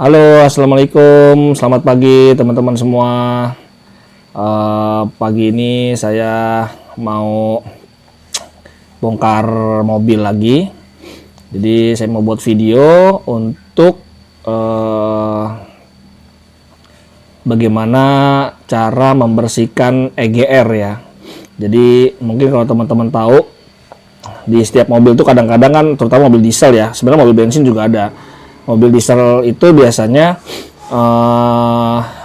Halo, assalamualaikum, selamat pagi teman-teman semua. Pagi ini saya mau bongkar mobil lagi. Jadi saya mau buat video untuk bagaimana cara membersihkan EGR ya. Jadi mungkin kalau teman-teman tahu, di setiap mobil itu kadang-kadang kan, terutama mobil diesel ya, sebenarnya mobil bensin juga ada. Mobil diesel itu biasanya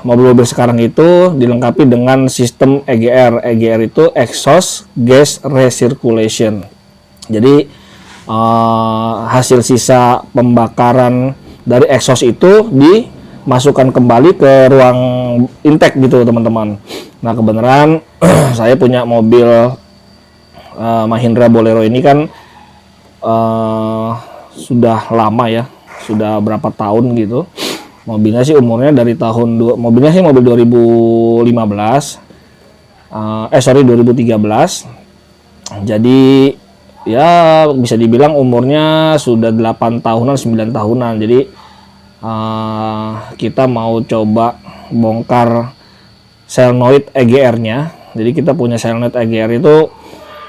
mobil-mobil sekarang itu dilengkapi dengan sistem EGR. EGR itu exhaust gas recirculation. Jadi hasil sisa pembakaran dari exhaust itu dimasukkan kembali ke ruang intake gitu teman-teman. Nah kebenaran saya punya mobil Mahindra Bolero ini kan sudah lama ya, sudah berapa tahun gitu. Mobilnya sih umurnya dari mobilnya sih mobil 2015. 2013. Jadi ya bisa dibilang umurnya sudah 8 tahunan, 9 tahunan. Jadi kita mau coba bongkar solenoid EGR-nya. Jadi kita punya solenoid EGR itu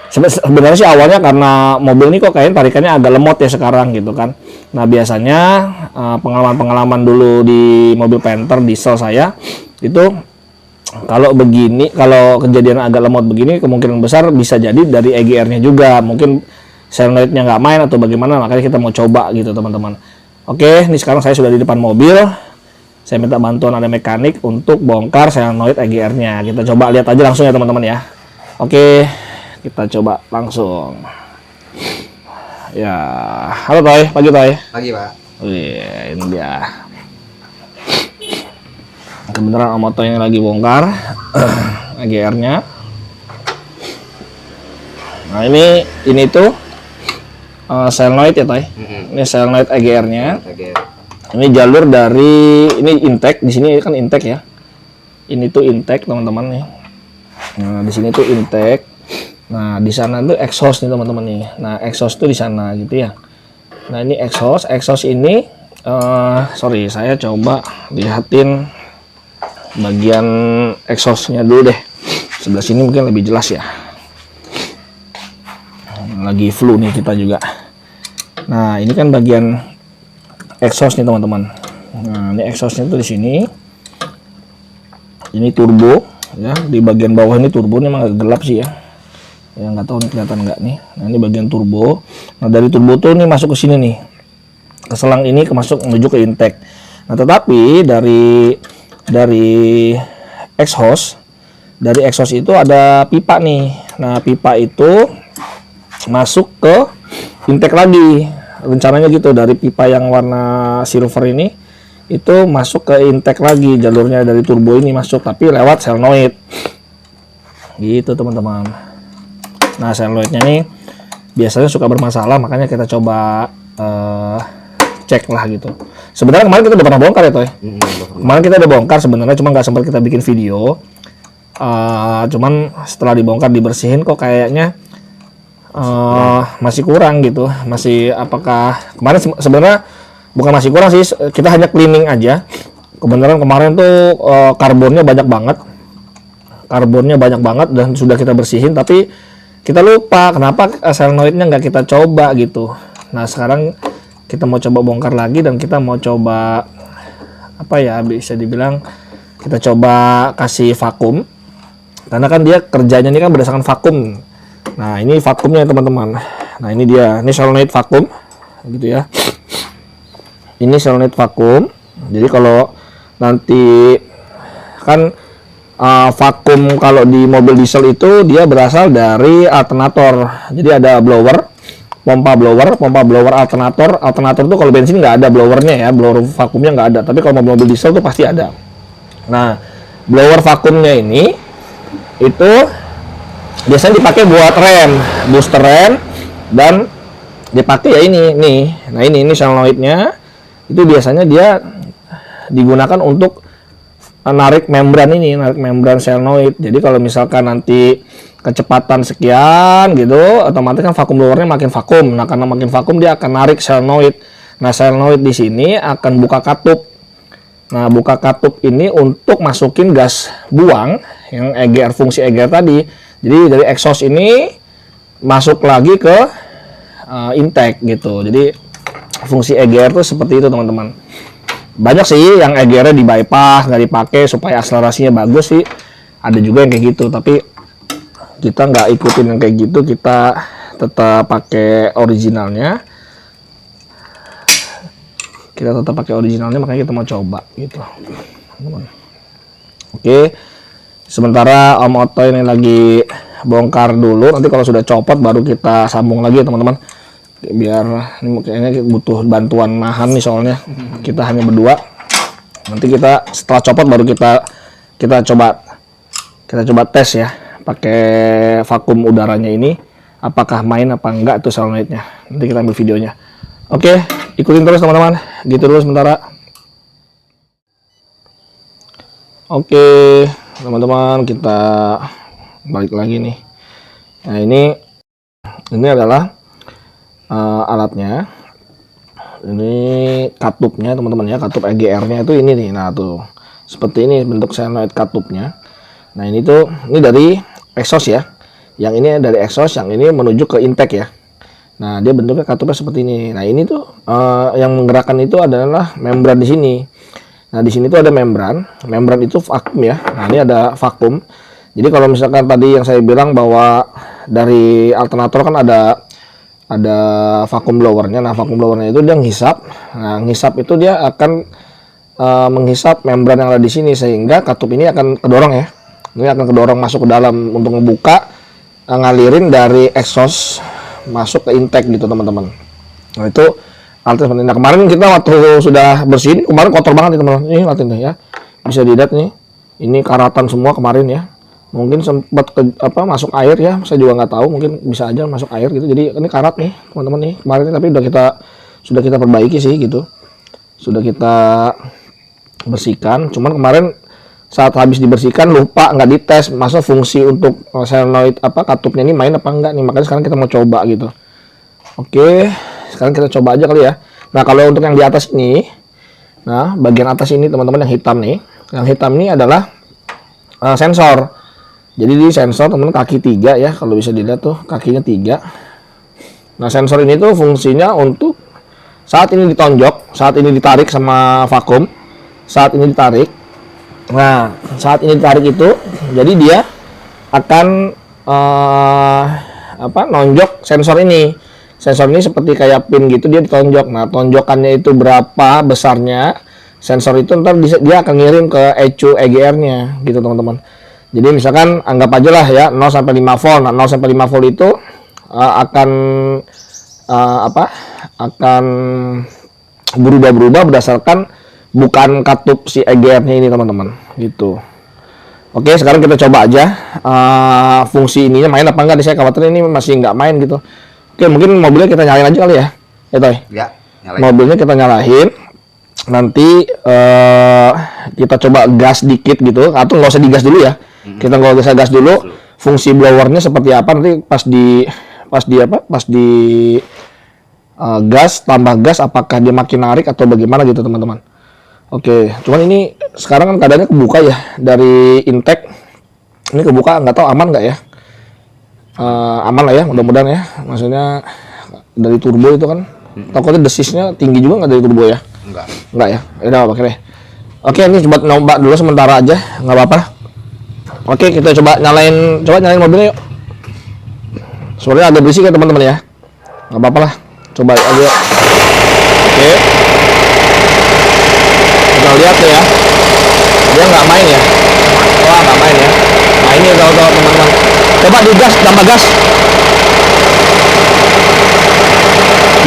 sebenarnya sih awalnya karena mobil ini kok kayaknya tarikannya agak lemot ya sekarang gitu kan. Nah biasanya pengalaman-pengalaman dulu di mobil Panther diesel saya itu kalau begini, kalau kejadian agak lemot begini kemungkinan besar bisa jadi dari EGR-nya juga, mungkin solenoidnya nggak main atau bagaimana, makanya kita mau coba gitu teman-teman. Oke, ini sekarang saya sudah di depan mobil, saya minta bantuan ada mekanik untuk bongkar solenoid EGR-nya. Kita coba lihat aja langsung ya teman-teman ya. Oke, kita coba langsung. Ya, halo Toy, pagi Toy. Pagi Pak. Wih, ini dia. Kebenaran Om Oto yang lagi bongkar EGR-nya. Nah ini tuh solenoid ya Toy. Ini solenoid EGR-nya. Ini jalur dari ini intake, di sini kan intake ya. Ini tuh intake teman-teman nih. Nah di sini tuh intake. Nah, di sana tuh exhaust nih teman-teman nih. Nah, exhaust tuh di sana gitu ya. Nah, ini exhaust ini sorry, saya coba lihatin bagian exhaustnya dulu deh. Sebelah sini mungkin lebih jelas ya. Lagi flu nih kita juga. Nah, ini kan bagian exhaust nih teman-teman. Nah, ini exhaustnya tuh di sini. Ini turbo ya. Di bagian bawah ini turbo, ini emang agak gelap sih ya. Yang nggak tahu nih kelihatan nggak nih. Nah ini bagian turbo. Nah dari turbo tuh nih masuk ke sini nih, ke selang ini masuk menuju ke intake. Nah tetapi dari exhaust itu ada pipa nih. Nah pipa itu masuk ke intake lagi. Rencananya gitu, dari pipa yang warna silver ini itu masuk ke intake lagi, jalurnya dari turbo ini masuk tapi lewat solenoid. Gitu teman-teman. Nah solenoidnya nih biasanya suka bermasalah, makanya kita coba cek lah gitu. Sebenarnya kemarin kita udah pernah bongkar ya Toy. Kemarin kita udah bongkar sebenarnya, cuma nggak sempat kita bikin video. Cuman setelah dibongkar dibersihin kok kayaknya masih kurang gitu. Masih apakah kemarin sebenarnya bukan masih kurang sih, kita hanya cleaning aja. Kebenaran kemarin tuh karbonnya banyak banget dan sudah kita bersihin, tapi kita lupa kenapa solenoidnya nggak kita coba gitu. Nah sekarang kita mau coba bongkar lagi dan kita mau coba apa ya, bisa dibilang kita coba kasih vakum, karena kan dia kerjanya ini kan berdasarkan vakum. Nah ini vakumnya teman-teman. Nah ini dia, ini solenoid vakum gitu ya. Ini solenoid vakum. Jadi kalau nanti kan vakum kalau di mobil diesel itu dia berasal dari alternator. Jadi ada pompa blower alternator. Alternator itu kalau bensin nggak ada blowernya ya, blower vakumnya nggak ada. Tapi kalau mobil diesel itu pasti ada. Nah, blower vakumnya ini itu biasanya dipakai buat rem, booster rem, dan dipakai ya ini nih. Nah ini solenoidnya itu biasanya dia digunakan untuk narik membran solenoid. Jadi kalau misalkan nanti kecepatan sekian gitu, otomatis kan vakum blowernya makin vakum. Nah, karena makin vakum dia akan narik solenoid. Nah, solenoid di sini akan buka katup. Nah, buka katup ini untuk masukin gas buang yang EGR, fungsi EGR tadi. Jadi dari exhaust ini masuk lagi ke intake gitu. Jadi fungsi EGR tuh seperti itu teman-teman. Banyak sih yang EGR-nya di bypass, nggak dipakai supaya akselerasinya bagus sih. Ada juga yang kayak gitu, tapi kita nggak ikutin yang kayak gitu, kita tetap pakai originalnya. Makanya kita mau coba gitu. Oke, sementara Om Otto ini lagi bongkar dulu. Nanti kalau sudah copot baru kita sambung lagi ya teman-teman. Biar ini kayaknya butuh bantuan nahan nih soalnya kita hanya berdua. Nanti kita setelah copot baru kita coba tes ya pakai vakum udaranya ini apakah main apa enggak tuh solenoidnya. Nanti kita ambil videonya. Oke, ikutin terus teman-teman. Gitu dulu sementara. Oke, teman-teman, kita balik lagi nih. Nah, ini adalah alatnya. Ini katupnya teman-teman ya, katup EGR-nya itu ini nih. Nah, tuh. Seperti ini bentuk solenoid katupnya. Nah, ini dari exhaust ya. Yang ini dari exhaust, yang ini menuju ke intake ya. Nah, dia bentuknya katupnya seperti ini. Nah, ini tuh yang menggerakkan itu adalah membran di sini. Nah, di sini tuh ada membran. Membran itu vakum ya. Nah, ini ada vakum. Jadi kalau misalkan tadi yang saya bilang bahwa dari alternator kan ada vakum blowernya. Nah, vakum blowernya itu dia ngisap. Nah, ngisap itu dia akan menghisap membran yang ada di sini sehingga katup ini akan kedorong ya. Ini akan kedorong masuk ke dalam untuk membuka, ngalirin dari exhaust masuk ke intake gitu teman-teman. Nah, itu alat seperti ini. Nah, kemarin kita waktu sudah bersihin, kemarin kotor banget nih teman-teman. Ini lihatin ya. Bisa dilihat nih. Ini karatan semua kemarin ya. Mungkin sempat masuk air ya. Saya juga nggak tahu, mungkin bisa aja masuk air gitu. Jadi ini karat nih, teman-teman nih. Kemarin tapi sudah kita perbaiki sih gitu. Sudah kita bersihkan. Cuman kemarin saat habis dibersihkan lupa nggak dites masa fungsi untuk solenoid katupnya ini main apa enggak nih, makanya sekarang kita mau coba gitu. Oke, sekarang kita coba aja kali ya. Nah, kalau untuk yang di atas ini, nah bagian atas ini teman-teman yang hitam ini adalah sensor. Jadi di sensor teman kaki 3 ya, kalau bisa dilihat tuh kakinya 3. Nah, sensor ini tuh fungsinya untuk saat ini ditonjok, saat ini ditarik sama vakum, saat ini ditarik. Nah, saat ini ditarik itu, jadi dia akan nonjok sensor ini. Sensor ini seperti kayak pin gitu, dia ditonjok. Nah, tonjokannya itu berapa besarnya sensor itu ntar dia akan ngirim ke ECU EGR-nya gitu teman-teman. Jadi misalkan anggap aja lah ya 0 sampai 5 volt. Nah, 0 sampai 5 volt itu akan berubah-berubah berdasarkan bukan katup si EGR-nya ini teman-teman gitu. Oke, sekarang kita coba aja fungsi ininya main apa enggak. Saya khawatir ini masih nggak main gitu. Oke, mungkin mobilnya kita nyalain aja kali ya, Toy? Ya, nyalain. Mobilnya kita nyalain. Nanti kita coba gas dikit gitu, atau nggak usah digas dulu ya. Kita nggak usah gas dulu. Fungsi blowernya seperti apa nanti pas di gas tambah gas, apakah dia makin narik atau bagaimana gitu teman-teman. Oke, cuman ini sekarang kan keadaannya kebuka ya dari intake. Ini kebuka, nggak tahu aman nggak ya? Aman lah ya, mudah-mudahan ya. Maksudnya dari turbo itu kan, takutnya desisnya tinggi juga nggak dari turbo ya? Enggak ya. Udah apa deh. Oke, ini coba nyoba dulu sementara aja, nggak apa-apa. Oke, kita coba nyalain mobilnya yuk. Sebenarnya agak berisik ya teman-teman ya. Nggak apa-apa lah, coba aja. Oke. Kita lihat tuh ya, dia nggak main ya. Wah, nggak main ya. Nah, ini udah teman-teman. Coba digas, tambah gas.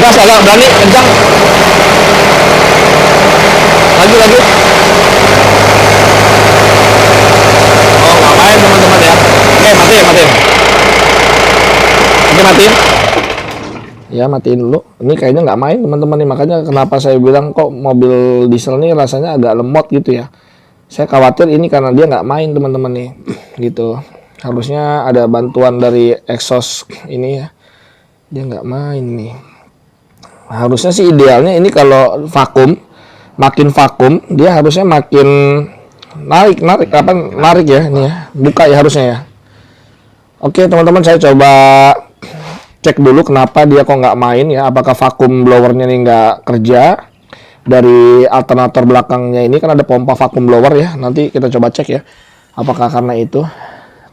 Gas agak berani, kencang. Lagi. Oh, nggak main teman-teman ya. Oke, matiin. Oke, matiin. Ya, matiin dulu. Ini kayaknya nggak main teman-teman nih, makanya kenapa saya bilang kok mobil diesel nih rasanya agak lemot gitu ya. Saya khawatir ini karena dia nggak main teman-teman nih, gitu. Harusnya ada bantuan dari exhaust ini ya. Dia nggak main nih. Harusnya sih idealnya ini kalau vakum makin vakum, dia harusnya makin narik ya ini ya, buka ya harusnya ya. Oke teman-teman, saya coba cek dulu kenapa dia kok nggak main ya, apakah vakum blowernya ini nggak kerja. Dari alternator belakangnya ini kan ada pompa vakum blower ya, nanti kita coba cek ya apakah karena itu.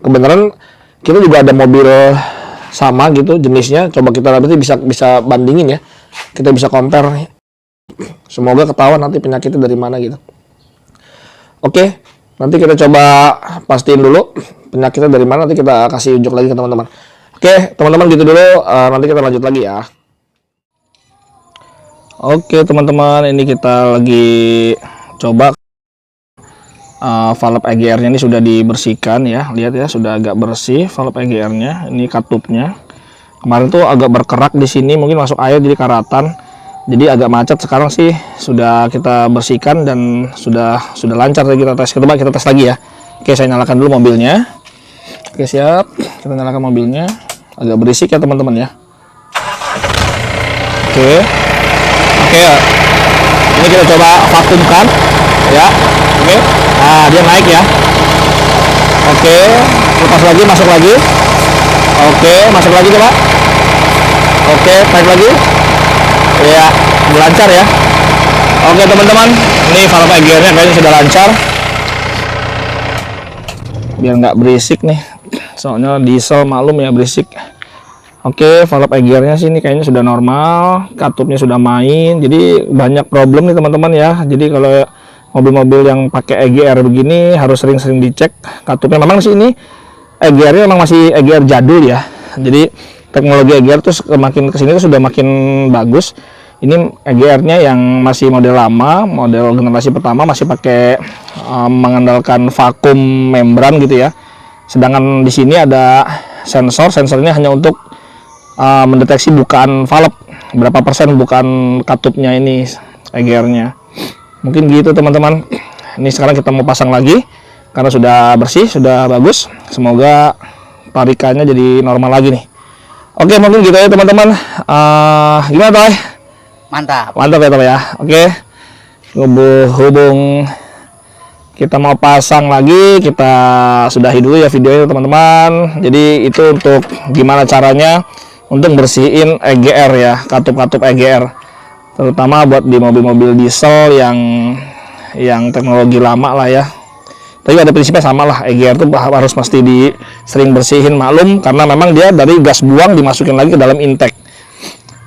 Kebenaran kita juga ada mobil sama gitu jenisnya, coba kita nanti bisa bandingin ya, kita bisa compare, semoga ketahuan nanti penyakitnya dari mana gitu. Oke, nanti kita coba pastiin dulu penyakitnya dari mana, nanti kita kasih unjuk lagi ke teman-teman. Oke teman-teman, gitu dulu, nanti kita lanjut lagi ya. Oke teman-teman, ini kita lagi coba valve EGR-nya ini sudah dibersihkan ya. Lihat ya, sudah agak bersih valve EGR-nya. Ini katupnya. Kemarin tuh agak berkerak di sini, mungkin masuk air jadi karatan. Jadi agak macet. Sekarang sih sudah kita bersihkan dan sudah lancar. Kita tes. Coba kita tes lagi ya. Oke, saya nyalakan dulu mobilnya. Oke, siap. Kita nyalakan mobilnya. Agak berisik ya teman-teman ya. Oke. Oke ya, ini kita coba vakumkan ya. Oke, nah dia naik ya. Oke, lepas lagi, masuk lagi. Oke, masuk lagi coba. Oke, naik lagi. Ya, lancar ya. Oke teman-teman, ini valve EGR-nya kayaknya sudah lancar. Biar nggak berisik nih, soalnya diesel maklum ya berisik. Oke, valve EGR-nya sih ini kayaknya sudah normal, katupnya sudah main, jadi banyak problem nih teman-teman ya. Jadi kalau mobil-mobil yang pakai EGR begini harus sering-sering dicek katupnya. Memang sih ini EGR-nya memang masih EGR jadul ya. Jadi teknologi EGR tuh makin kesini tuh sudah makin bagus. Ini EGR-nya yang masih model lama, model generasi pertama masih pakai mengandalkan vakum membran gitu ya. Sedangkan di sini ada sensornya hanya untuk mendeteksi bukaan valve, berapa persen bukaan katupnya ini EGR-nya. Mungkin gitu teman-teman. Ini sekarang kita mau pasang lagi karena sudah bersih, sudah bagus. Semoga tarikannya jadi normal lagi nih. Oke, mungkin gitu ya teman-teman. Gimana Toy? Mantap Ya Toy ya. Oke, hubung kita mau pasang lagi, kita sudahi dulu ya videonya teman-teman. Jadi itu untuk gimana caranya untuk bersihin EGR ya, katup-katup EGR, terutama buat di mobil-mobil diesel yang teknologi lama lah ya. Tapi ada prinsipnya sama lah, EGR tuh harus pasti sering bersihin, maklum karena memang dia dari gas buang dimasukin lagi ke dalam intake.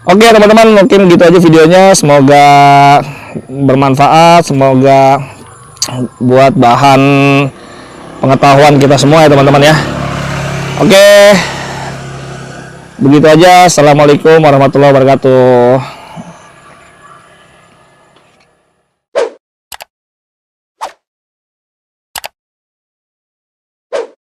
Oke teman-teman, mungkin gitu aja videonya, semoga bermanfaat, semoga buat bahan pengetahuan kita semua ya teman-teman ya. Oke, begitu aja. Assalamualaikum warahmatullahi wabarakatuh.